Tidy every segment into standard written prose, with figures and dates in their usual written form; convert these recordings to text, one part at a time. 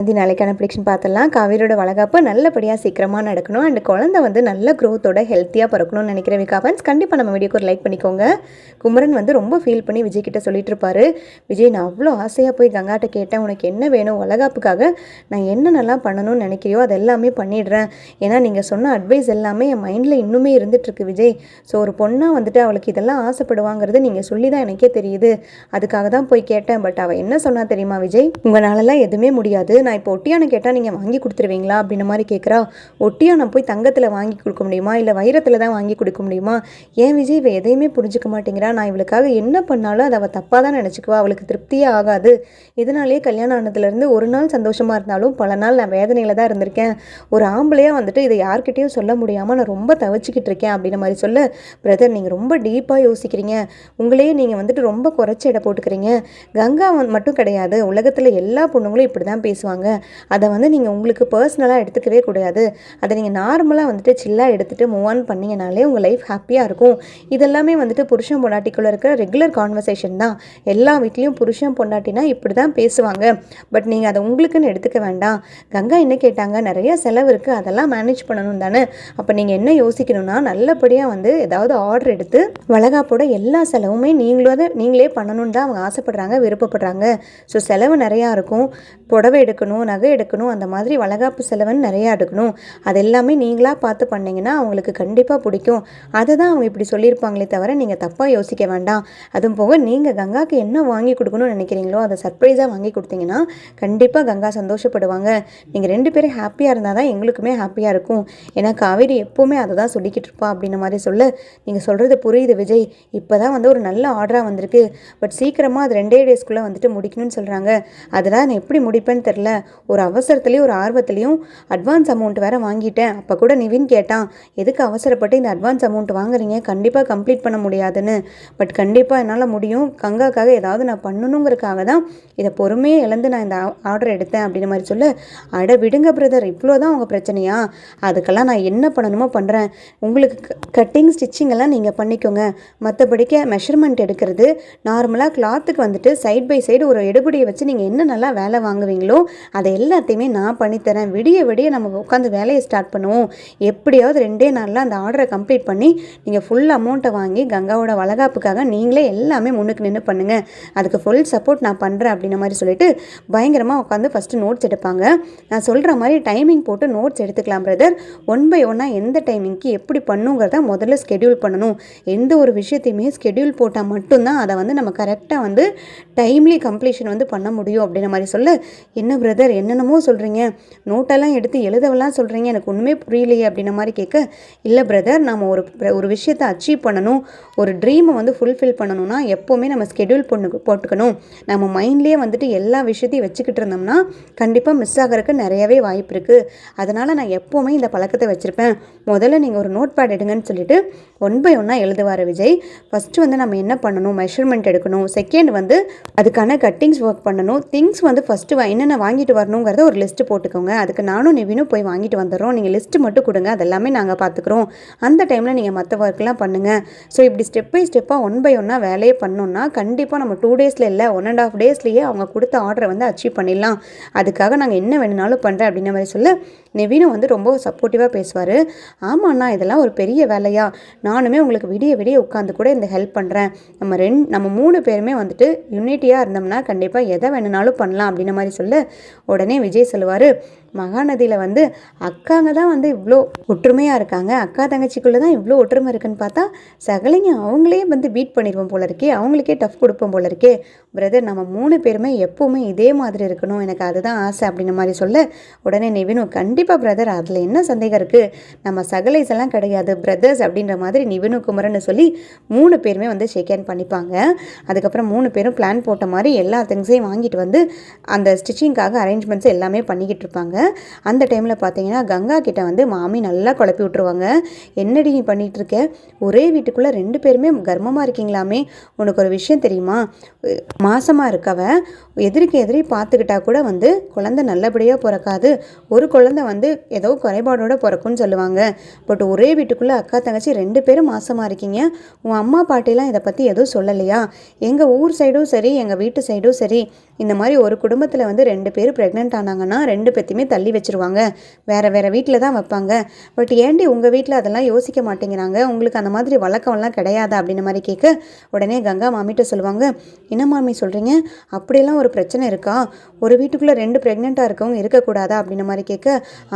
இது நாளைக்கான ப்ரிடிக்ஷன் பார்த்துடலாம். காவேரியோட வளகாப்பு நல்லபடியாக சீக்கிரமாக நடக்கணும் அண்ட் குழந்தை வந்து நல்ல க்ரோத்தோட ஹெல்த்தியாக பிறக்கணும்னு நினைக்கிறேன். விகாஃபன்ஸ் கண்டிப்பாக நம்ம வீடியோக்கு ஒரு லைக் பண்ணிக்கோங்க. குமரன் வந்து ரொம்ப ஃபீல் பண்ணி விஜய் கிட்ட சொல்லிட்டு இருப்பாரு, விஜய் நான் அவ்வளோ ஆசையாக போய் கங்காட்ட கேட்டேன், உனக்கு என்ன வேணும் வளகாப்புக்காக நான் என்னென்னலாம் பண்ணணும்னு நினைக்கிறியோ அது எல்லாமே பண்ணிடுறேன். ஏன்னா நீங்கள் சொன்ன அட்வைஸ் எல்லாமே என் மைண்டில் இன்னுமே இருந்துகிட்ருக்கு விஜய். ஸோ ஒரு பொண்ணாக வந்துட்டு அவளுக்கு இதெல்லாம் ஆசைப்படுவாங்கிறது நீங்கள் சொல்லி தான் எனக்கே தெரியுது. அதுக்காக தான் போய் கேட்டேன். பட் அவள் என்ன சொன்னா தெரியுமா விஜய், உங்களாலலாம் எதுவுமே முடியாது, நான் இப்போ ஒட்டியானம் கேட்டால் நீங்கள் வாங்கி கொடுத்துருவீங்களா அப்படின்ற மாதிரி கேட்குறா. ஒட்டியானம் போய் தங்கத்தில் வாங்கி கொடுக்க முடியுமா இல்லை வைரத்தில் தான் வாங்கி கொடுக்க முடியுமா? ஏன் விஜய் இவ எதையுமே புரிஞ்சுக்க மாட்டேங்கிறா? நான் இவளுக்காக என்ன பண்ணாலும் அதை அவள் தப்பாக தான் நினச்சிக்குவா, அவளுக்கு திருப்தியே ஆகாது. இதனாலேயே கல்யாணம் ஆனதுலேருந்து ஒரு நாள் சந்தோஷமாக இருந்தாலும் பல நாள் நான் வேதனையில் தான் இருந்திருக்கேன். ஒரு ஆம்பளையாக வந்துட்டு இதை யார்கிட்டையும் சொல்ல முடியாமல் நான் ரொம்ப தவிச்சிக்கிட்டு இருக்கேன் அப்படின்ற மாதிரி சொல்ல, பிரதர் நீங்கள் ரொம்ப டீப்பாக யோசிக்கிறீங்க, உங்களையே நீங்கள் வந்துட்டு ரொம்ப குறைச்சி எடை போட்டுக்கிறீங்க. கங்கா மட்டும் கிடையாது, உலகத்தில் எல்லா பொண்ணுங்களும் இப்படி தான் பேசுவாங்க. அதை வந்து நீங்கள் உங்களுக்கு பர்சனலாக எடுத்துக்கவே கூடாது. அதை நீங்கள் நார்மலாக வந்துட்டு சில்லாக எடுத்துகிட்டு மூவ் ஆன் பண்ணிங்கனாலே உங்கள் லைஃப் ஹாப்பியாக இருக்கும். இதெல்லாமே வந்துட்டு புருஷன் பொண்டாட்டிக்குள்ளே இருக்கிற ரெகுலர் கான்வர்சேஷன் தான். எல்லா வீட்லேயும் புருஷன் பொண்டாட்டினா இப்படி தான் பேசுவாங்க. பட் நீங்கள் அதை உங்களுக்குன்னு எடுத்துக்க வேண்டாம். கங்கா என்ன கேட்டாங்க, நிறைய செலவு இருக்குது, அதெல்லாம் மேனேஜ் பண்ணணும் தானே. அப்போ நீங்கள் என்ன யோசிக்கணும்னா, நல்லபடியாக வந்து ஏதாவது ஆர்டர் எடுத்து வளகாப்போட எல்லா செலவுமே நீங்களே பண்ணணும்னு தான் அவங்க ஆசைப்படுறாங்க, விருப்பப்படுறாங்க. ஸோ செலவு நிறையா இருக்கும், புடவை எடுக்கணும், நகை எடுக்கணும், அந்த மாதிரி வளகாப்பு செலவுன்னு நிறையா எடுக்கணும். அது எல்லாமே நீங்களாக பார்த்து பண்ணிங்கன்னா அவங்களுக்கு கண்டிப்பாக பிடிக்கும். அதை தான் அவங்க இப்படி சொல்லியிருப்பாங்களே தவிர நீங்கள் தப்பாக யோசிக்க வேண்டாம். அதுவும் போக நீங்கள் கங்காவுக்கு என்ன வாங்கி கொடுக்கணும்னு நினைக்கிறீங்களோ அதை சர்ப்ரைஸாக வாங்கி கொடுத்தீங்கன்னா கண்டிப்பாக கங்கா சந்தோஷப்படுவாங்க. நீங்கள் 2 பேரும் ஹாப்பியாக இருந்தால் தான் எங்களுக்குமே ஹாப்பியாக இருக்கும். ஏன்னா காவேரி எப்போவுமே அதை தான் சொல்லிக்கிட்டு இருப்பா அப்படின்ற மாதிரி சொல்ல, நீங்கள் சொல்கிறது புரியுது விஜய், இப்போ தான் வந்து ஒரு நல்ல ஆர்டராக வந்திருக்கு. பட் சீக்கிரமாக அது 2 டேஸ்க்குள்ளே வந்துட்டு முடிக்கணும்னு சொல்கிறாங்க. அதெல்லாம் நான் எப்படி முடிப்பேன்னு தெரில. ஒரு அவசரத்துலேயும் ஒரு ஆர்வத்துலேயும் அட்வான்ஸ் அமௌண்ட் வேறு வாங்கிட்டேன். அப்போ கூட நிவின் கேட்டான், எதுக்கு அவசரப்பட்டு இந்த அட்வான்ஸ் அமௌண்ட் வாங்குறீங்க, கண்டிப்பாக கம்ப்ளீட் பண்ண முடியாதுன்னு. பட் கண்டிப்பாக என்னால் முடியும், கங்காக்காக ஏதாவது நான் பண்ணணுங்கிறதுக்காக தான் இதை பொறுமையாக இழந்து நான் இந்த ஆர்டர் எடுத்தேன் அப்படின்ற மாதிரி சொல்ல, அட விடுங்க பிரதர், இவ்வளோ தான் உங்கள் பிரச்சனையா? அதுக்கெல்லாம் நான் என்ன பண்ணணுமோ பண்ணுறேன். உங்களுக்கு கட்டிங் ஸ்டிச்சிங் எல்லாம் நீங்கள் பண்ணிக்கோங்க. மற்றபடிக்க மெஷர்மெண்ட் எடுக்கிறது, நார்மலாக கிளாத்துக்கு வந்துட்டு சைட் பை சைடு ஒரு எடுபடியை வச்சு நீங்கள் என்ன நல்லா வேலை வாங்குவீங்களோ அதை எல்லாத்தையுமே நான் பண்ணித்தரேன். விடிய நம்ம உட்காந்து வேலையை ஸ்டார்ட் பண்ணுவோம். எப்படியாவது 2 நாளில் அந்த ஆர்டரை கம்ப்ளீட் பண்ணி நீங்கள் ஃபுல் அமௌண்ட்டை வாங்கி கங்காவோட வளகாப்புக்காக நீங்களே எல்லாமே முன்னுக்கு நின்று பண்ணுங்கள். அதுக்கு ஃபுல் சப்போர்ட் நான் பண்ணுறேன் அப்படின்ற மாதிரி சொல்லிட்டு பயங்கரமாக உட்காந்து ஃபஸ்ட்டு நோட்ஸ் எடுப்பாங்க. நான் சொல்கிற மாதிரி டைமிங் போட்டு நோட்ஸ் எடுத்துக்கலாம் பிரதர். 1 by 1 எந்த டைமிங்க்கு எப்படி பண்ணுங்கிறத முதல்ல ஸ்கெடியூல் பண்ணணும். எந்த ஒரு விஷயத்தையுமே ஸ்கெடியூல் போட்டால் மட்டும்தான் அதை வந்து நம்ம கரெக்டாக வந்து டைம்லி கம்ப்ளீஷன் வந்து பண்ண முடியும் அப்படின்ற மாதிரி சொல்ல, என்ன பிரதர் என்னென்னமோ சொல்கிறீங்க, நோட்டெல்லாம் எடுத்து எழுதவெல்லாம் சொல்கிறீங்க, எனக்கு ஒன்றுமே புரியலையே அப்படின்ற மாதிரி கேட்க, இல்லை பிரதர் நம்ம ஒரு விஷயத்தை அச்சீவ் பண்ணணும், ஒரு ட்ரீமை வந்து ஃபுல்ஃபில் பண்ணணும்னா எப்போவுமே நம்ம ஸ்கெடியூல் போட்டுக்கணும். நம்ம மைண்ட்லேயே வந்துட்டு எல்லா விஷயத்தையும் வச்சுக்கிட்டு இருந்தோம்னா கண்டிப்பாக மிஸ் ஆகிறதுக்கு நிறையவே வாய்ப்பு இருக்குது. அதனால் நான் எப்போவுமே இந்த பழக்கத்தை வச்சுருப்பேன். முதல்ல நீங்கள் ஒரு நோட் பேட் எடுங்கன்னு சொல்லிட்டு 1 by 1 எழுதுவார் விஜய். ஃபஸ்ட்டு வந்து நம்ம என்ன பண்ணணும், மெஷர்மெண்ட் எடுக்கணும். செகண்ட் வந்து அதுக்கான கட்டிங்ஸ் ஒர்க் பண்ணணும். திங்ஸ் வந்து ஃபஸ்ட்டு என்னென்ன வாங்கிட்டு வரணுங்கிறத ஒரு லிஸ்ட்டு போட்டுக்கோங்க. அதுக்கு நானும் நிவினும் போய் வாங்கிட்டு வந்துடுறோம். நீங்கள் லிஸ்ட்டு மட்டும் கொடுங்க, அதெல்லாமே நாங்கள் பார்த்துக்குறோம். அந்த டைமில் நீங்கள் மற்ற ஒர்க்லாம் பண்ணுங்கள். ஸோ இப்படி ஸ்டெப் பை ஸ்டெப்பாக 1 by 1 வேலையே பண்ணோன்னா கண்டிப்பாக நம்ம 2 டேஸில் இல்லை 1.5 டேஸ்லேயே அவங்க கொடுத்த ஆர்டரை வந்து அச்சீவ் பண்ணிடலாம். அதுக்காக நாங்கள் என்ன வேணுனாலும் பண்ணுறேன் அப்படின்ற மாதிரி சொல்ல, நிவினும் வந்து ரொம்ப சப்போர்ட்டிவாக பேசுவார். ஆமாண்ணா இதெல்லாம் ஒரு பெரிய வேலையா, நானுமே உங்களுக்கு விடிய உட்காந்து கூட இந்த ஹெல்ப் பண்ணுறேன். நம்ம 3 பேருமே வந்துட்டு யூனிட்டியாக இருந்தோம்னா கண்டிப்பாக எதை வேணுனாலும் பண்ணலாம் அப்படின்ற மாதிரி சொல்ல, உடனே விஜய் சொல்லுவார், மகாநதியில் வந்து அக்காங்க தான் வந்து இவ்வளோ ஒற்றுமையாக இருக்காங்க, அக்கா தங்கச்சிக்குள்ளே தான் இவ்வளோ ஒற்றுமை இருக்குன்னு பார்த்தா சகலைங்க அவங்களே வந்து பீட் பண்ணிடுவோம் போல இருக்கே, அவங்களுக்கே டஃப் கொடுப்போம் போல இருக்கே. பிரதர் நம்ம 3 பேருமே எப்போவுமே இதே மாதிரி இருக்கணும், எனக்கு அதுதான் ஆசை அப்படின்ற மாதிரி சொல்ல, உடனே நிவினும் கண்டிப்பாக பிரதர் அதில் என்ன சந்தேகம் இருக்குது, நம்ம சகலைஸ் எல்லாம் கிடையாது பிரதர்ஸ் அப்படின்ற மாதிரி நிவினு குமரன்னு சொல்லி 3 பேருமே வந்து ஷேக் ஹேண்ட் பண்ணிப்பாங்க. அதுக்கப்புறம் 3 பேரும் பிளான் போட்ட மாதிரி எல்லா திங்ஸையும் வாங்கிட்டு வந்து அந்த ஸ்டிச்சிங்காக அரேஞ்ச்மெண்ட்ஸ் எல்லாமே பண்ணிக்கிட்டு இருப்பாங்க. அந்த டைமில் பார்த்தீங்கன்னா கங்கா கிட்ட வந்து மாமி நல்லா குழப்பி விட்ருவாங்க. என்னடி நீ பண்ணிகிட்டு இருக்க, ஒரே வீட்டுக்குள்ளே 2 பேருமே கர்ப்பமாக இருக்கீங்களாமே, உனக்கு ஒரு விஷயம் தெரியுமா, மாசமாக இருக்கவ எதிரிக்கு எதிரி பார்த்துக்கிட்டா கூட வந்து குழந்தை நல்லபடியாக பிறக்காது, ஒரு குழந்தை வந்து ஏதோ குறைபாடோடு பிறக்கும்னு சொல்லுவாங்க. பட் ஒரே வீட்டுக்குள்ளே அக்கா தங்கச்சி 2 பேரும் மாசமாக இருக்கீங்க, உன் அம்மா பாட்டிலாம் இதை பற்றி எதுவும் சொல்லலையா? எங்கள் ஊர் சைடும் சரி எங்கள் வீட்டு சைடும் சரி இந்த மாதிரி ஒரு குடும்பத்தில் வந்து 2 பேர் ப்ரெக்னென்ட் ஆனாங்கன்னா 2 பேத்தையுமே தள்ளி வச்சுருவாங்க, வேறு வீட்டில் தான் வைப்பாங்க. பட் ஏண்டி உங்கள் வீட்டில் அதெல்லாம் யோசிக்க மாட்டேங்கிறாங்க, உங்களுக்கு அந்த மாதிரி வழக்கம்லாம் கிடையாதா அப்படின்ற மாதிரி கேட்க உடனே கங்கா மாமிகிட்ட சொல்லுவாங்க, என்ன மாமி சொல்கிறீங்க, அப்படியெல்லாம் ஒரு பிரச்சனை இருக்கா, ஒரு வீட்டுக்குள்ளே 2 ப்ரெக்னெண்ட்டாக இருக்கவங்க இருக்கக்கூடாதா அப்படின்ற மாதிரி கேட்க,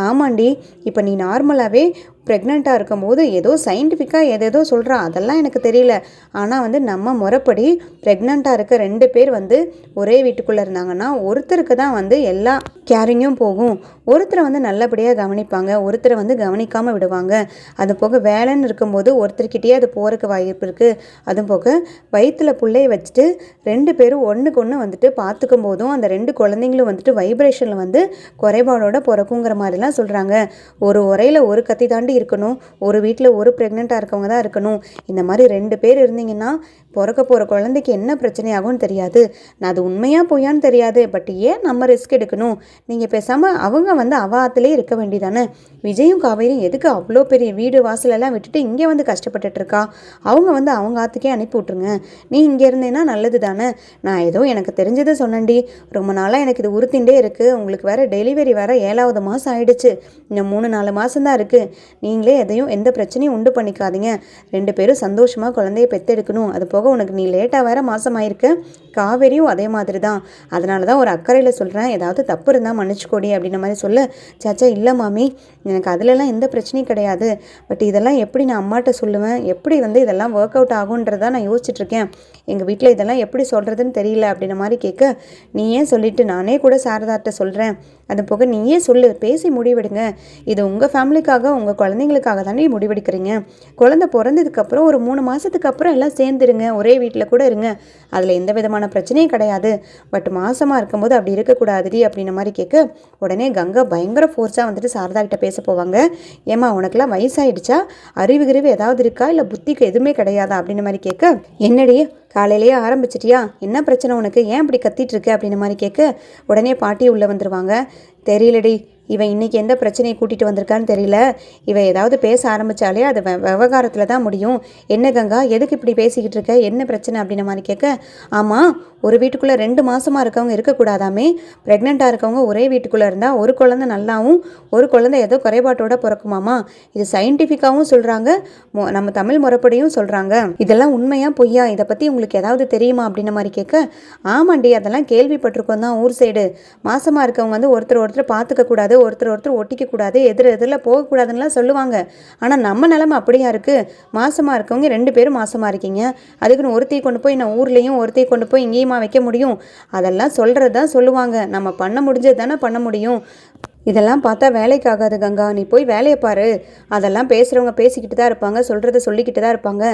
ஆமாண்டி, இப்போ நீ நார்மலாகவே ப்ரெக்னெண்ட்டாக இருக்கும்போது ஏதோ சயின்டிஃபிக்காக ஏதேதோ சொல்கிறா, அதெல்லாம் எனக்கு தெரியல, ஆனால் வந்து நம்ம முறைப்படி ப்ரெக்னெண்ட்டாக இருக்க 2 பேர் வந்து ஒரே வீட்டுக்குள்ளே இருந்தாங்கன்னா ஒருத்தருக்கு தான் வந்து எல்லா கேரிங்கும் போகும், ஒருத்தரை வந்து நல்லபடியாக கவனிப்பாங்க, ஒருத்தரை வந்து கவனிக்காமல் விடுவாங்க. அது போக வேலைன்னு இருக்கும்போது ஒருத்தர்கிட்டயே அது போகிறதுக்கு வாய்ப்பு இருக்குது. அதுவும் போக வயிற்றில் பிள்ளைய வச்சுட்டு 2 பேரும் ஒன்றுக்கு ஒன்று வந்துட்டு பார்த்துக்கும் போதும் அந்த 2 குழந்தைங்களும் வந்துட்டு வைப்ரேஷனில் வந்து குறைபாடோட பிறக்குங்கிற மாதிரிலாம் சொல்கிறாங்க. ஒரு உரையில் ஒரு கத்தி தாண்டி இருக்கணும், ஒரு வீட்டில் ஒரு ப்ரெக்னெண்ட்டாக இருக்கவங்க தான் இருக்கணும், இந்த மாதிரி 2 பேர் இருந்தீங்கன்னா பிறக்க போகிற குழந்தைக்கு என்ன பிரச்சனையாகும்னு தெரியாது, நான் அது உண்மையாக பொய்யான்னு தெரியாது, பட் ஏன் நம்ம ரிஸ்க் எடுக்கணும், நீங்கள் பேசாமல் அவங்க வந்து அவாத்திலே இருக்க வேண்டியதானே, விஜயும் காவேரியும் எதுக்கு அவ்வளோ பெரிய வீடு வாசலெல்லாம் விட்டுட்டு இங்கே வந்து கஷ்டப்பட்டுட்ருக்கா, அவங்க வந்து அவங்க ஆற்றுக்கே அனுப்பி விட்ருங்க, நீ இங்கே இருந்தேன்னா நல்லது தானே, நான் ஏதோ எனக்கு தெரிஞ்சதை சொன்னேன்டி, ரொம்ப நாளாக எனக்கு இது உறுத்திண்டே இருக்குது, உங்களுக்கு வேறு டெலிவரி வேறு 7வது மாதம் ஆகிடுச்சு, இன்னும் 3-4 மாதம்தான் இருக்குது, நீங்களே எதையும் எந்த பிரச்சனையும் உண்டு பண்ணிக்காதீங்க, 2 பேரும் சந்தோஷமாக குழந்தைய பெற்றெடுக்கணும், அது போக உனக்கு நீ லேட்டாக வேறு மாதமாயிருக்க, காவேரியும் அதே மாதிரி தான், அதனால தான் ஒரு அக்கறையில் சொல்கிறேன், ஏதாவது தப்பு இருந்தால் மன்னிச்சுக்கோடி அப்படின்ற மாதிரி சொல்ல, சாச்சா இல்லை மாமி, எனக்கு அதிலெல்லாம் எந்த பிரச்சனையும் கிடையாது, பட் இதெல்லாம் எப்படி நான் அம்மாட்ட சொல்லுவேன், எப்படி வந்து இதெல்லாம் ஒர்க் அவுட் ஆகுன்றதான் நான் யோசிச்சுட்ருக்கேன், எங்கள் வீட்டில் இதெல்லாம் எப்படி சொல்கிறதுன்னு தெரியல அப்படின்ற மாதிரி கேட்க, நீ ஏன் சொல்லிவிட்டு நானே கூட சாரதாட்ட சொல்கிறேன், அது போக நீயே சொல்லு, பேசி முடிவெடுங்க, இது உங்கள் ஃபேமிலிக்காக உங்கள் குழந்தைங்களுக்காக தானே முடிவெடுக்கிறீங்க, குழந்தை பிறந்ததுக்கப்புறம் ஒரு 3 மாதத்துக்கு அப்புறம் எல்லாம் சேர்ந்துருங்க, ஒரே வீட்டில் கூட இருங்க, அதில் எந்த விதமான பிரச்சனையும் கிடையாது, பட் மாசமாக இருக்கும்போது அப்படி இருக்கக்கூடாதுடி அப்படின்ற மாதிரி கேட்க உடனே கங்கா பயங்கர ஃபோர்ஸாக வந்துட்டு சாரதா கிட்ட பேச போவாங்க. ஏம்மா உனக்கெல்லாம் வயசாகிடுச்சா, அறிவு கிரிவு ஏதாவது இருக்கா, இல்லை புத்திக்கு எதுவுமே கிடையாதா அப்படின்ற மாதிரி கேட்க, என்னடி காலையிலேயே ஆரம்பிச்சிட்டியா, என்ன பிரச்சனை உனக்கு, ஏன் இப்படி கத்திட்டு இருக்கு அப்படின்ற மாதிரி கேட்க உடனே பாட்டி உள்ளே வந்துடுவாங்க. தெரியலடி, இவன் இன்றைக்கி எந்த பிரச்சனையை கூட்டிகிட்டு வந்திருக்கான்னு தெரியல, இவன் ஏதாவது பேச ஆரம்பித்தாலே அது விவகாரத்தில் தான் முடியும், என்ன கங்கா எதுக்கு இப்படி பேசிக்கிட்டு இருக்க, என்ன பிரச்சனை அப்படின்ற மாதிரி கேட்க, ஆமாம் ஒரு வீட்டுக்குள்ளே 2 மாதமாக இருக்கவங்க இருக்கக்கூடாதாமே, ப்ரெக்னெண்ட்டாக இருக்கவங்க ஒரே வீட்டுக்குள்ளே இருந்தால் ஒரு குழந்தை நல்லாவும் ஒரு குழந்தை ஏதோ குறைபாட்டோட பிறக்குமாமா, இது சயின்டிஃபிக்காகவும் சொல்கிறாங்க, நம்ம தமிழ் முறைப்படியும் சொல்கிறாங்க, இதெல்லாம் உண்மையா பொய்யா, இதை பற்றி உங்களுக்கு ஏதாவது தெரியுமா அப்படின்ற மாதிரி கேட்க, ஆமாண்டி அதெல்லாம் கேள்விப்பட்டிருக்கோம் தான், ஊர் சைடு மாசமாக இருக்கவங்க வந்து ஒருத்தர் பார்த்துக்கக்கூடாது, ஒருத்தர் ஒட்டிக்கக்கூடாது, எதிரில் போகக்கூடாதுன்னெலாம் சொல்லுவாங்க, ஆனால் நம்ம நிலைமை அப்படியா இருக்குது, மாசமாக இருக்கவங்க 2 பேரும் மாசமாக இருக்கீங்க, அதுக்குன்னு ஒருத்தையை கொண்டு போய் நான் ஊர்லேயும் ஒருத்தையை கொண்டு போய் இங்கேயுமா வைக்க முடியும், அதெல்லாம் சொல்கிறது தான் சொல்லுவாங்க, நம்ம பண்ண முடிஞ்சது தானே பண்ண முடியும், இதெல்லாம் பார்த்தா வேலைக்கு ஆகாது கங்கா, நீ போய் வேலையை பாரு, அதெல்லாம் பேசுகிறவங்க பேசிக்கிட்டு தான் இருப்பாங்க, சொல்கிறத சொல்லிக்கிட்டு தான் இருப்பாங்க,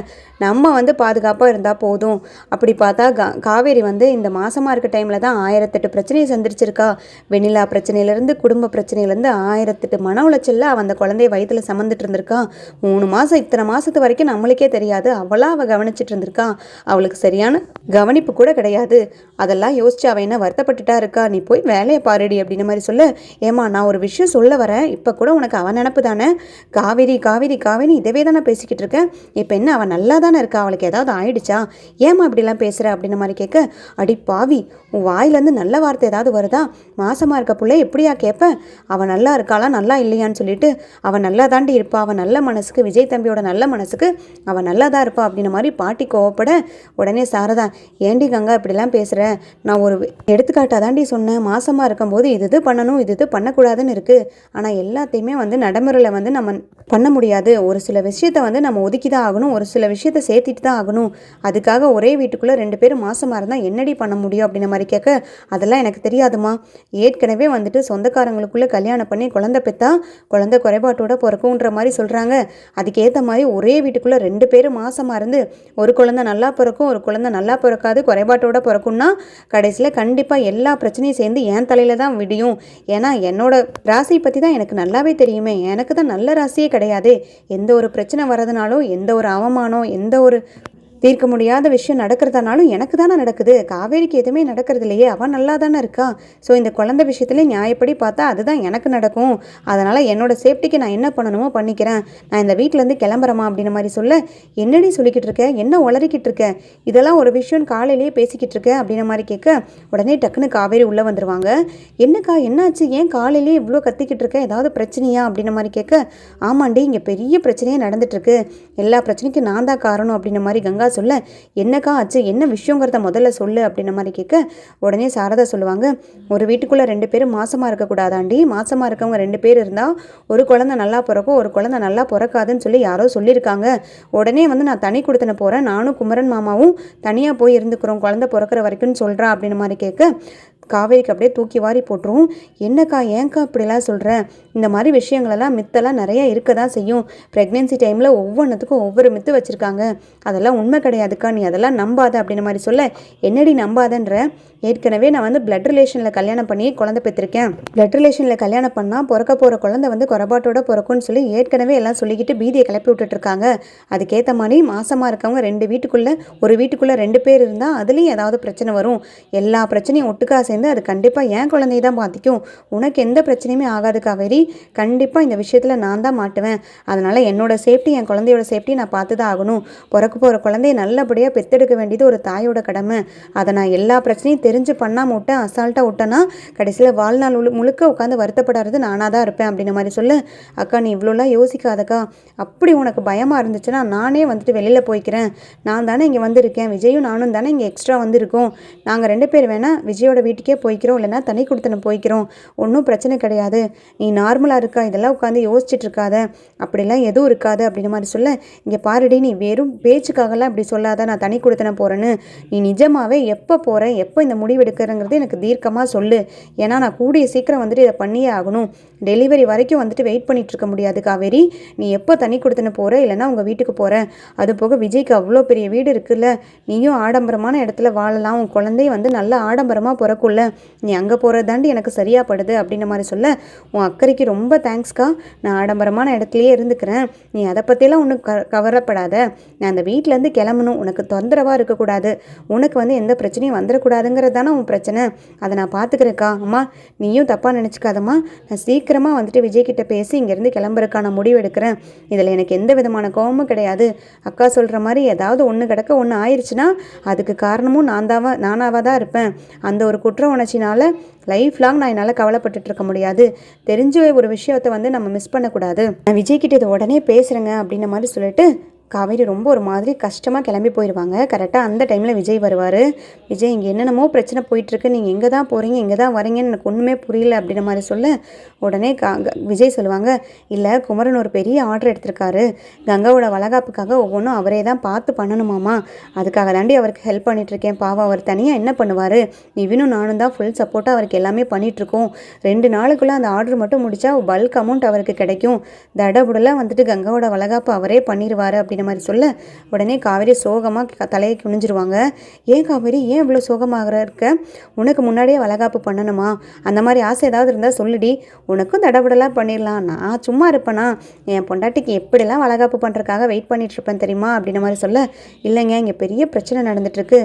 நம்ம வந்து பாதுகாப்பாக இருந்தால் போதும். அப்படி பார்த்தா காவேரி வந்து இந்த மாசமாக இருக்க டைமில் தான் 1008 பிரச்சனையை சந்திச்சிருக்கா, வெண்ணிலா பிரச்சனையிலேருந்து குடும்ப பிரச்சனையிலேருந்து 1008 மன உளைச்சலில் அவன் அந்த குழந்தைய வயிற்றில் சுமந்துட்டு இருந்திருக்கான், 3 மாதம் இத்தனை மாதத்து வரைக்கும் நம்மளுக்கே தெரியாது, அவள் கவனிச்சிட்டு இருந்திருக்கான், அவளுக்கு சரியான கவனிப்பு கூட கிடையாது, அதெல்லாம் யோசிச்சு அவன் என்ன வருத்தப்பட்டுட்டா இருக்கா, நீ போய் வேலையை பாருடி அப்படின்ற மாதிரி சொல்ல, ஏமா நான் ஒரு விஷயம் சொல்ல வரேன், இப்போ கூட உனக்கு அவன் நினப்பு தானே, காவேரி காவேரி காவேரி இதவே தானே பேசிக்கிட்டு இருக்கேன், இப்போ என்ன அவன் நல்லா தானே இருக்கா, அவளுக்கு ஏதாவது ஆயிடுச்சா, ஏமா அப்படிலாம் பேசுகிற அப்படின்ற மாதிரி கேட்க, அடி பாவி உன் வாயிலேருந்து நல்ல வார்த்தை ஏதாவது வருதா, மாசமாக இருக்க பிள்ளை எப்படியா கேட்பேன், அவன் நல்லா இருக்காளா நல்லா இல்லையான்னு சொல்லிட்டு, அவன் நல்லா தாண்டி இருப்பா, அவன் நல்ல மனசுக்கு, விஜய் தம்பியோட நல்ல மனசுக்கு அவன் நல்லா தான் இருப்பா அப்படின்ற மாதிரி பாட்டி கோவப்பட உடனே சாரதா, ஏண்டி கங்கா இப்படிலாம் பேசுகிற, நான் ஒரு எடுத்துக்காட்டாக தாண்டி சொன்னேன், மாசமாக இருக்கும்போது இது பண்ணணும் இது பண்ணக்கூடாதுன்னு இருக்குது, ஆனால் எல்லாத்தையுமே வந்து நடைமுறையில் வந்து நம்ம பண்ண முடியாது, ஒரு சில விஷயத்தை வந்து நம்ம ஒதுக்கி தான் ஆகணும், ஒரு சில விஷயத்தை சேர்த்திட்டு தான் ஆகணும், அதுக்காக ஒரே வீட்டுக்குள்ளே 2 பேரும் மாசமாக இருந்தால் என்னடி பண்ண முடியும் அப்படின்ற மாதிரி கேட்க, அதெல்லாம் எனக்கு தெரியாதுமா, ஏற்கனவே வந்துட்டு சொந்தக்காரங்களுக்குள்ளே கல்யாணம் பண்ணி குழந்தை பெற்றா குழந்தை குறைபாட்டோட பிறக்குன்ற மாதிரி சொல்கிறாங்க, அதுக்கேற்ற மாதிரி ஒரே வீட்டுக்குள்ளே 2 பேரும் மாசமாக இருந்து ஒரு குழந்தை நல்லா பிறக்கும் ஒரு குழந்தை நல்லா பிறக்காது குறைபாட்டோட பிறக்கும்னா கடைசியில் கண்டிப்பாக எல்லா பிரச்சனையும் சேர்ந்து என் தலையில் தான் விடியும், ஏன்னா என்னோட ராசியை பற்றி தான் எனக்கு நல்லாவே தெரியுமே, எனக்கு தான் நல்ல ராசியே கிடையாது. எந்த ஒரு பிரச்சனை வர்றதுனாலும், எந்த ஒரு அவமானம், எந்த ஒரு தீர்க்க முடியாத விஷயம் நடக்கிறதுனாலும் எனக்கு தானே நடக்குது. காவேரிக்கு எதுவுமே நடக்கிறது இல்லையே, அவன் நல்லா தானே இருக்கா. ஸோ இந்த குழந்தை விஷயத்துல நியாயப்படி பார்த்தா அதுதான் எனக்கு நடக்கும். அதனால் என்னோட சேஃப்டிக்கு நான் என்ன பண்ணணுமோ பண்ணிக்கிறேன். நான் இந்த வீட்டிலேருந்து கிளம்புறேமா அப்படின்ற மாதிரி சொல்ல, என்னடி சொல்லிக்கிட்டு இருக்க, என்ன உளறிக்கிட்டு இருக்க, இதெல்லாம் ஒரு விஷயம் காலையிலேயே பேசிக்கிட்டு இருக்க அப்படின்ற மாதிரி கேட்க, உடனே டக்குன்னு காவேரி உள்ளே வந்துடுவாங்க. என்னக்கா என்னாச்சு, ஏன் காலையிலேயே இவ்வளோ கத்திக்கிட்டு இருக்க, ஏதாவது பிரச்சனையா அப்படின்ற மாதிரி கேட்க, ஆமாண்டி இங்கே பெரிய பிரச்சனையே நடந்துட்டுருக்கு, எல்லா பிரச்சனைக்கும் நான் தான் காரணம் அப்படின்ற மாதிரி கங்கா சொல்ல, என்னக்கா ஆச்சு, என்ன விஷயங்கிறத முதல்ல சொல்லு அப்படின்ற மாதிரி கேட்க, உடனே சாரதா சொல்லுவாங்க, ஒரு வீட்டுக்குள்ளே 2 பேரும் மாசமாக இருக்கக்கூடாதாண்டி, மாசமாக இருக்கவங்க 2 பேர் இருந்தால் ஒரு குழந்தை நல்லா பிறக்கும், ஒரு குழந்தை நல்லா பிறக்காதுன்னு சொல்லி யாரோ சொல்லியிருக்காங்க. உடனே வந்து நான் தனி கொடுத்துன போகிறேன், நானும் குமரன் மாமாவும் தனியாக போய் இருந்துக்கிறோம் குழந்தை பிறக்கிற வரைக்கும்னு சொல்கிறா அப்படின்ற மாதிரி கேட்க, காவேரிக்கு அப்படியே தூக்கி வாரி போட்டுரும். என்னக்கா ஏன்க்கா இப்படிலாம் சொல்கிறேன், இந்த மாதிரி விஷயங்களெல்லாம் மித்தெல்லாம் நிறையா இருக்க தான் செய்யும். ப்ரெக்னென்சி டைமில் ஒவ்வொன்றுத்துக்கும் ஒவ்வொரு மித்து வச்சுருக்காங்க, அதெல்லாம் உண்மை கிடையாதுக்கா, நீ அதெல்லாம் நம்பாத அப்படின்ற மாதிரி சொல்ல, என்னடி நம்பாதன்ற, ஏற்கனவே நான் வந்து பிளட் ரிலேஷனில் கல்யாணம் பண்ணி குழந்தை பெற்றிருக்கேன். பிளட் ரிலேஷனில் கல்யாணம் பண்ணால் பிறக்க போகிற குழந்தை வந்து குறைபாட்டோட பிறக்கும்னு சொல்லி ஏற்கனவே எல்லாம் சொல்லிக்கிட்டு பீதியை கிளப்பி விட்டுட்ருக்காங்க. அதுக்கேற்ற மாதிரி மாசமாக இருக்கவங்க 2 வீட்டுக்குள்ளே, ஒரு வீட்டுக்குள்ளே 2 பேர் இருந்தால் அதுலேயும் ஏதாவது பிரச்சனை வரும். எல்லா பிரச்சனையும் ஒட்டுக்கா சேர்ந்து அது கண்டிப்பாக என் குழந்தைய தான் பாதிக்கும். உனக்கு எந்த பிரச்சனையுமே ஆகாது காவேரி, கண்டிப்பாக இந்த விஷயத்தில் நான் தான் மாட்டுவேன். அதனால் என்னோட சேஃப்டி, என் குழந்தையோட சேஃப்டி நான் பார்த்து தான் ஆகணும். பிறக்க போகிற குழந்தைய நல்லபடியாக பெற்றெடுக்க வேண்டியது ஒரு தாயோட கடமை. அதை நான் எல்லா பிரச்சனையும் தெரிஞ்சு பண்ணாமல் விட்டேன், அசால்ட்டாக விட்டேன்னா கடைசியில் வாழ்நாள் முழுக்க உட்காந்து வருத்தப்படாது நானாக தான் இருப்பேன் அப்படின்ற மாதிரி சொல்லு. அக்கா நீ இவ்வளோலாம் யோசிக்காதக்கா, அப்படி உனக்கு பயமாக இருந்துச்சுன்னா நானே வந்துட்டு வெளியில் போய்க்கிறேன். நான் தானே இங்கே வந்திருக்கேன், விஜயும் நானும் தானே இங்கே எக்ஸ்ட்ரா வந்திருக்கோம். நாங்கள் 2 பேர் வேணால் விஜயோட வீட்டுக்கே போய்க்கிறோம், இல்லைனா தனி கொடுத்தன போய்க்கிறோம், ஒன்றும் பிரச்சனை கிடையாது. நீ நார்மலாக இருக்கா, இதெல்லாம் உட்காந்து யோசிச்சுட்டு இருக்காத, அப்படிலாம் எதுவும் இருக்காது அப்படின்ற மாதிரி சொல்ல, இங்கே பாருடி நீ வெறும் பேச்சுக்காகலாம் இப்படி சொல்லாத, நான் தனி கொடுத்தன போகிறேன்னு. நீ நிஜமாகவே எப்போ போகிற, எப்போ இந்த முடிவு எடுக்கிறங்கிறது எனக்கு தீர்க்கமாக சொல்லு. ஏன்னா நான் கூடிய சீக்கிரம் வந்துட்டு இதை பண்ணியே ஆகணும். டெலிவரி வரைக்கும் வந்துட்டு வெயிட் பண்ணிட்டு இருக்க முடியாது காவேரி. நீ எப்போ தனி கொடுத்துன்னு போகிற, இல்லைனா உங்கள் வீட்டுக்கு போகிற. அது போக விஜய்க்கு அவ்வளோ பெரிய வீடு இருக்குல்ல, நீயும் ஆடம்பரமான இடத்துல வாழலாம், உன் குழந்தைய வந்து நல்லா ஆடம்பரமாக பிறக்குள்ள, நீ அங்கே போகிறது தாண்டி எனக்கு சரியாக படுது அப்படின்ற மாதிரி சொல்ல, உன் அக்கறைக்கு ரொம்ப தேங்க்ஸ்க்கா, நான் ஆடம்பரமான இடத்துலையே இருந்துக்கிறேன், நீ அதை பற்றியெல்லாம் ஒன்றும் கவலைப்படாத. நான் அந்த வீட்டிலேருந்து கிளம்பணும், உனக்கு தொந்தரவாக இருக்கக்கூடாது, உனக்கு வந்து எந்த பிரச்சனையும் வந்துடக்கூடாதுங்கிறது தானே உன் பிரச்சனை, அதை நான் பார்த்துக்கிறேக்கா. அம்மா நீயும் தப்பாக நினச்சிக்காதம்மா, நான் சீக்கிரமாக வந்துட்டு விஜய்கிட்ட பேசி இங்கேருந்து கிளம்புறதுக்கான முடிவு எடுக்கிறேன். இதில் எனக்கு எந்த விதமான கோபமும் கிடையாது. அக்கா சொல்கிற மாதிரி ஏதாவது ஒன்று கிடக்க ஒன்று ஆயிடுச்சுன்னா அதுக்கு காரணமும் நானாக தான் இருப்பேன். அந்த ஒரு குற்ற உணர்ச்சினால் லைஃப் லாங் நான் என்னால் கவலைப்பட்டுட்டு இருக்க முடியாது. தெரிஞ்ச ஒரு விஷயத்தை வந்து நம்ம மிஸ் பண்ணக்கூடாது. நான் விஜய்கிட்ட இதை உடனே பேசுகிறேங்க அப்படின்ற மாதிரி சொல்லிட்டு காவேரி ரொம்ப ஒரு மாதிரி கஷ்டமாக கிளம்பி போயிடுவாங்க. கரெக்டாக அந்த டைமில் விஜய் வருவார். விஜய் இங்கே என்னென்னமோ பிரச்சனை போயிட்டுருக்கு, நீங்கள் எங்கே தான் போகிறீங்க, எங்கே தான் வரீங்கன்னு எனக்கு ஒன்றுமே புரியல அப்படின்ற மாதிரி சொல்ல, உடனே விஜய் சொல்லுவாங்க, இல்லை குமரன் ஒரு பெரிய ஆர்டர் எடுத்திருக்காரு, கங்காவோட வளகாப்புக்காக ஒவ்வொன்றும் அவரே தான் பார்த்து பண்ணணுமாமா, அதுக்காக தாண்டி அவருக்கு ஹெல்ப் பண்ணிகிட்ருக்கேன். பாவம் அவர் தனியாக என்ன பண்ணுவார், இவனும் நானும் தான் ஃபுல் சப்போர்ட்டாக அவருக்கு எல்லாமே பண்ணிகிட்ருக்கோம். 2 நாளுக்குள்ளே அந்த ஆர்டர் மட்டும் முடித்தா பல்க் அமௌண்ட் அவருக்கு கிடைக்கும். தடபுடலாம் வந்துட்டு கங்காவோட வளகாப்பு அவரே பண்ணிடுவார் அப்படின்னு மாதிரி சொல்ல, உடனே காவேரி சோகமாக தலையை குனிஞ்சிருவாங்க. ஏன் காவேரி ஏன் இவ்வளோ சோகமாக இருக்க, உனக்கு முன்னாடியே வளகாப்பு பண்ணணுமா, அந்த மாதிரி ஆசை ஏதாவது இருந்தால் சொல்லுடி, உனக்கும் தடபுடலாம் பண்ணிடலாம், நான் சும்மா இருப்பேனா, என் பொண்டாட்டிக்கு எப்படிலாம் வளகாப்பு பண்ணுறதுக்காக வெயிட் பண்ணிகிட்ருப்பேன் தெரியுமா அப்படின்ற மாதிரி சொல்ல, இல்லைங்க இங்கே பெரிய பிரச்சனை நடந்துட்டுருக்கு,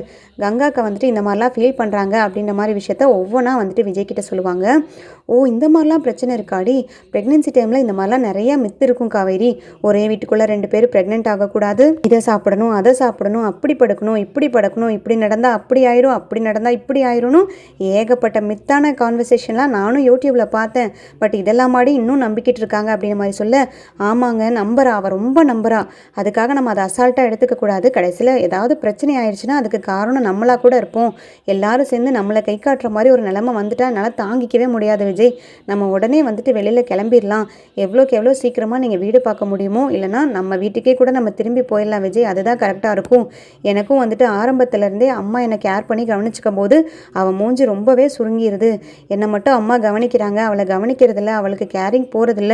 கங்காக்கா வந்துட்டு இந்த மாதிரிலாம் ஃபீல் பண்ணுறாங்க அப்படின்ற மாதிரி விஷயத்த ஒவ்வொன்றா வந்துட்டு விஜய்கிட்ட சொல்லுவாங்க. ஓ இந்த மாதிரிலாம் பிரச்சனை இருக்காடி, ப்ரெக்னென்சி டைமில் இந்த மாதிரிலாம் நிறையா மித்து இருக்கும் காவேரி, ஒரே வீட்டுக்குள்ளே 2 பேர் ப்ரெக்னென்ட் ஆகக்கூடாது, இதை சாப்பிடணும் அதை சாப்பிடணும், அப்படி படுக்கணும் இப்படி படுக்கணும், இப்படி நடந்தால் அப்படி ஆயிரும், அப்படி நடந்தால் இப்படி ஆயிரும்னு ஏகப்பட்ட மித்தான கான்வர்சேஷன்லாம் நானும் யூடியூப்பில் பார்த்தேன். பட் இதெல்லாம் மாடி இன்னும் நம்பிக்கிட்டு இருக்காங்க அப்படின்ற மாதிரி சொல்ல, ஆமாங்க நம்புறா, அவள் ரொம்ப நம்புறா, அதுக்காக நம்ம அதை அசால்ட்டாக எடுத்துக்கக்கூடாது, கடைசியில் ஏதாவது பிரச்சனை ஆயிடுச்சுன்னா அதுக்கு காரணம் நம்மளாக கூட இருப்போம், எல்லாரும் சேர்ந்து நம்மளை கை காட்டுற மாதிரி ஒரு நிலைமை வந்துட்டா என்னால் தாங்கிக்கவே முடியாது விஜய், நம்ம உடனே வந்துட்டு வெளியில் கிளம்பிடலாம், எவ்வளோக்கு எவ்வளோ சீக்கிரமாக நீங்கள் வீடு பார்க்க முடியுமோ, இல்லைனா நம்ம வீட்டுக்கே கூட நம்ம திரும்பி போயிடலாம் விஜய், அதுதான் கரெக்டாக இருக்கும். எனக்கும் வந்துட்டு ஆரம்பத்துலேருந்தே அம்மா என்னை கேர் பண்ணி கவனிச்சிக்கும் போது அவள் மூஞ்சி ரொம்பவே சுருங்கிடுது. என்னை மட்டும் அம்மா கவனிக்கிறாங்க, அவளை கவனிக்கிறதில்ல, அவளுக்கு கேரிங் போகிறதில்ல.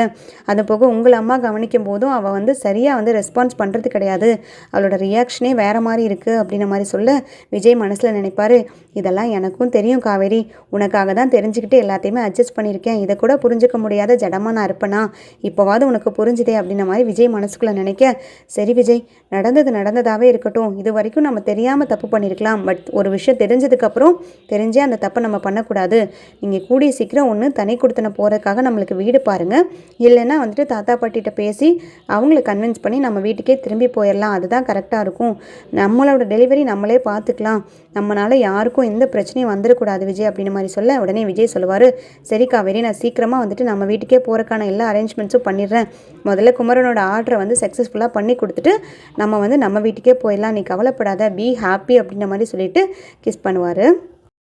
அது போக உங்களை அம்மா கவனிக்கும் போதும் அவள் வந்து சரியாக வந்து ரெஸ்பான்ஸ் பண்ணுறது கிடையாது, அவளோட ரியாக்ஷனே வேறு மாதிரி இருக்குது அப்படின்ன மாதிரி சொல்ல விஜய் மனசில் நினைப்பார், இதெல்லாம் எனக்கும் தெரியும் காவேரி, உனக்காக தான் தெரிஞ்சுக்கிட்டு எல்லாத்தையுமே அட்ஜஸ்ட் பண்ணியிருக்கேன், இதை கூட புரிஞ்சுக்க முடியாத ஜடமாக நான் இருப்பேனா, இப்போவாது உனக்கு புரிஞ்சுதே அப்படின்ன மாதிரி விஜய் மனசுக்குள்ளே நினைக்க, சரி விஜய், நடந்தது நடந்ததாகவே இருக்கட்டும், இது வரைக்கும் நம்ம தெரியாமல் தப்பு பண்ணியிருக்கலாம், பட் ஒரு விஷயம் தெரிஞ்சதுக்கப்புறம் தெரிஞ்சே அந்த தப்பை நம்ம பண்ணக்கூடாது. நீங்கள் கூடிய சீக்கிரம் ஒன்று தனி கொடுத்தன போகிறதுக்காக நம்மளுக்கு வீடு பாருங்கள், இல்லைன்னா வந்துட்டு தாத்தா பாட்டிகிட்ட பேசி அவங்கள கன்வின்ஸ் பண்ணி நம்ம வீட்டுக்கே திரும்பி போயிடலாம், அதுதான் கரெக்டாக இருக்கும். நம்மளோட டெலிவரி நம்மளே பார்த்துக்கலாம், நம்மளால் யாருக்கும் எந்த பிரச்சனையும் வந்துடக்கூடாது விஜய் அப்படின்னு மாதிரி சொல்ல உடனே விஜய் சொல்லுவார், சரி காவேரி, நான் சீக்கிரமாக வந்துட்டு நம்ம வீட்டுக்கே போகிறக்கான எல்லா அரேஞ்ச்மெண்ட்ஸும் பண்ணிடுறேன். முதல்ல குமரனோட ஆர்டரை வந்து சக்ஸஸ்ஃபுல்லாக பண்ணி கொடுத்துட்டு நம்ம வந்து நம்ம வீட்டுக்கே போயிடலாம், நீ கவலைப்படாத, பி ஹாப்பி அப்படின்ற மாதிரி சொல்லிட்டு கிஸ் பண்ணுவார்.